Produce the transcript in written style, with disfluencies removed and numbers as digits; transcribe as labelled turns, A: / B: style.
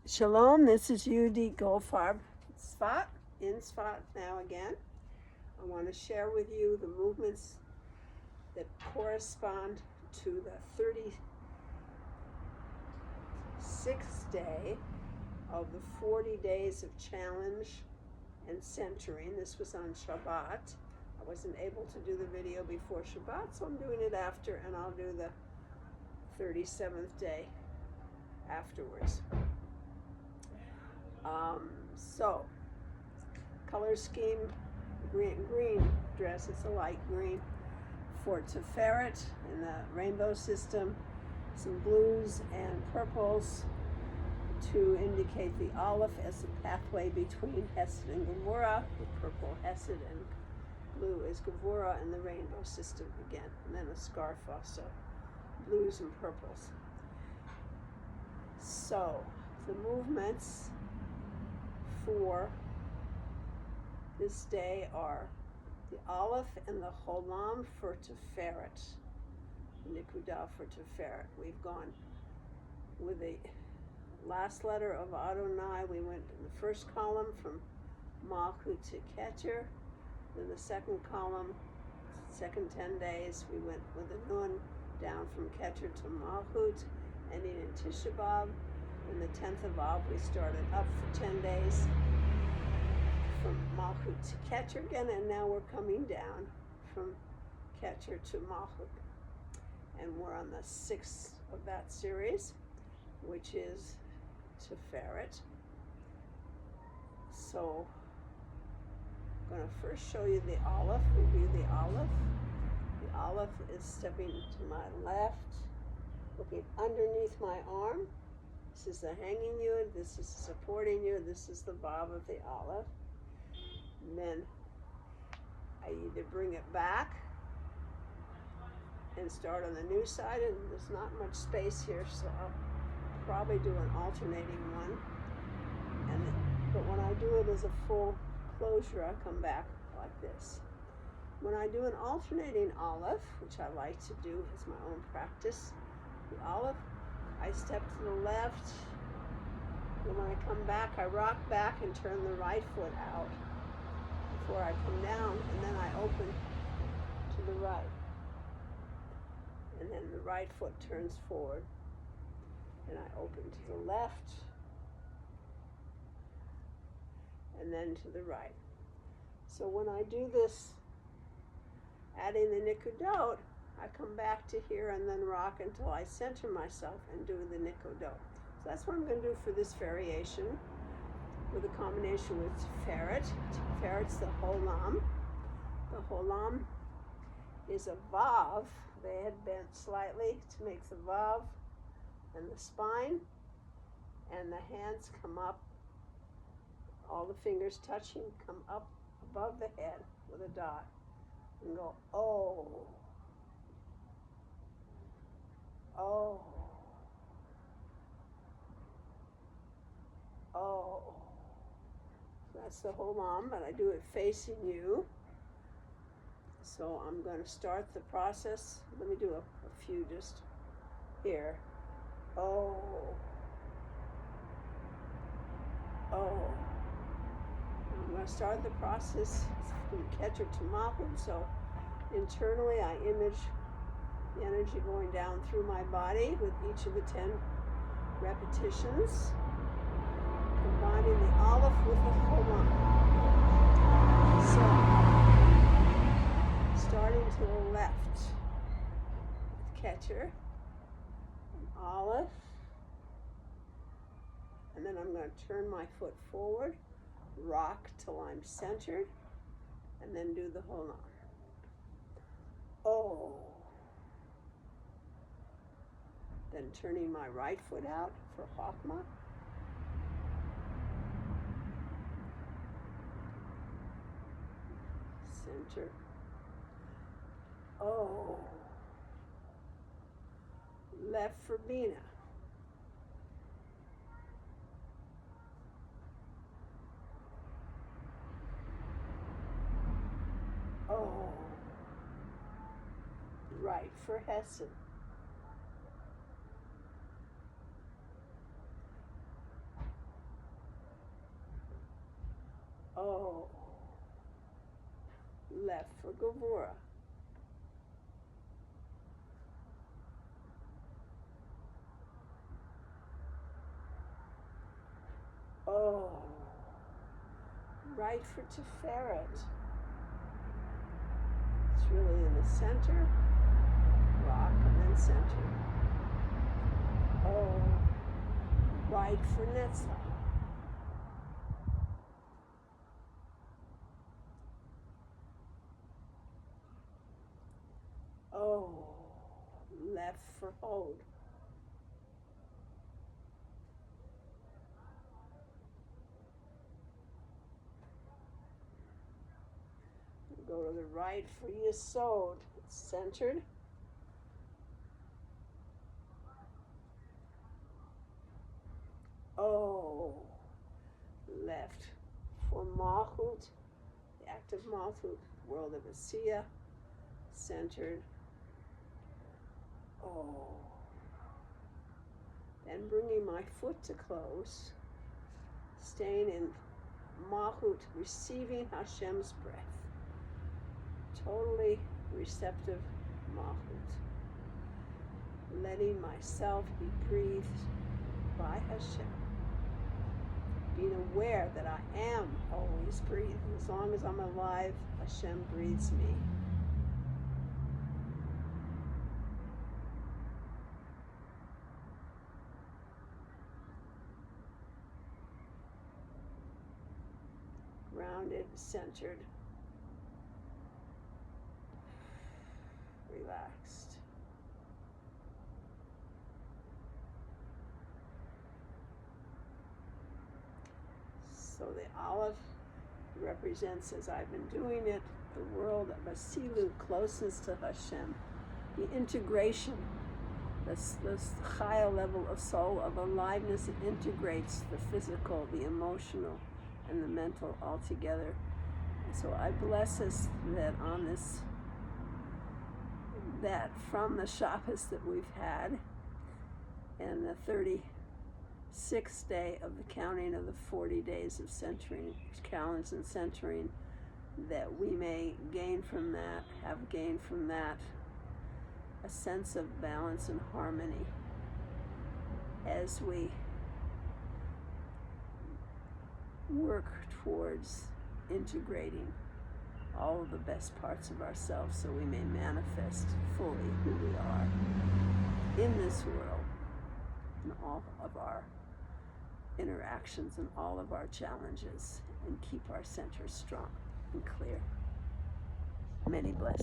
A: Shalom, this is Yehudit Goldfarb, in Sfat now again. I want to share with you the movements that correspond to the 36th day of the 40 days of challenge and centering. This was on Shabbat. I wasn't able to do the video before Shabbat, so I'm doing it after, and I'll do the 37th day afterwards. So, color scheme, green dress, it's a light green. For Tiferet in the rainbow system, some blues and purples to indicate the Alef as a pathway between Hesed and Gevurah. The purple Hesed and blue is Gevurah in the rainbow system again. And then a scarf also, blues and purples. So, the movements for this day are the Alef and the Cholam for Tiferet, the nikudah for Tiferet. We've gone with the last letter of Adonai. We went in the first column from Malchut to Keter. Then the second column, second 10 days, we went with the Nun down from Keter to Malchut, ending in Tisha B'Av. In the 10th of Av, we started up for 10 days from Malchut to Keter again, and now we're coming down from Keter to Malchut. And we're on the 6th of that series, which is Tiferet. So I'm going to first show you the Alef, review the Alef. The Alef is stepping to my left, looking underneath my arm. This is the hanging yud, this is the supporting yud, this is the Vav of the Alef. And then I either bring it back and start on the new side, and there's not much space here, so I'll probably do an alternating one. But when I do it as a full closure, I come back like this. When I do an alternating Alef, which I like to do as my own practice, the Alef, I step to the left, and when I come back, I rock back and turn the right foot out before I come down, and then I open to the right. And then the right foot turns forward, and I open to the left, and then to the right. So when I do this, adding the nikudah, I come back to here and then rock until I center myself and do the nikudah. So that's what I'm going to do for this variation with a combination with Tiferet. Tiferet's the Cholam. The Cholam is a Vav. They had bent slightly to make the Vav, and the spine and the hands come up, all the fingers touching, come up above the head with a dot and go, oh. Oh, oh, that's the Cholam, but I do it facing you. So I'm going to start the process. Let me do a few just here. Oh, oh. I'm going to start the process from Keter to Malchut. So internally I image the energy going down through my body with each of the 10 repetitions, combining the Alef with the Cholam. So, starting to the left with Keter, and Alef, and then I'm going to turn my foot forward, rock till I'm centered, and then do the Cholam. Oh. Then turning my right foot out for Chokmah. Center. Oh. Left for Bina. Oh. Right for Hesed. for Gevurah. Oh, right for Tiferet. It's really in the center, rock, and then center. Oh, right for Netzach. Oh, left for Hod. Go to the right for Yesod. It's centered. Oh, left for Malchut, the active Malchut, world of Asiya, centered. Oh, then bringing my foot to close, staying in Malchut, receiving Hashem's breath. Totally receptive Malchut. Letting myself be breathed by Hashem. Being aware that I am always breathing. As long as I'm alive, Hashem breathes me. Grounded, centered, relaxed. So the Alef represents, as I've been doing it, the world of Asilut, closeness to Hashem, the integration, this higher level of soul, of aliveness that integrates the physical, the emotional, and the mental all together. So I bless us that on this, that from the Shabbos that we've had, and the 36th day of the counting of the 40 days of centering, calends and centering, that we may gain from that, have gained from that, a sense of balance and harmony as we work towards integrating all of the best parts of ourselves so we may manifest fully who we are in this world, in all of our interactions and all of our challenges, and keep our center strong and clear. Many blessings.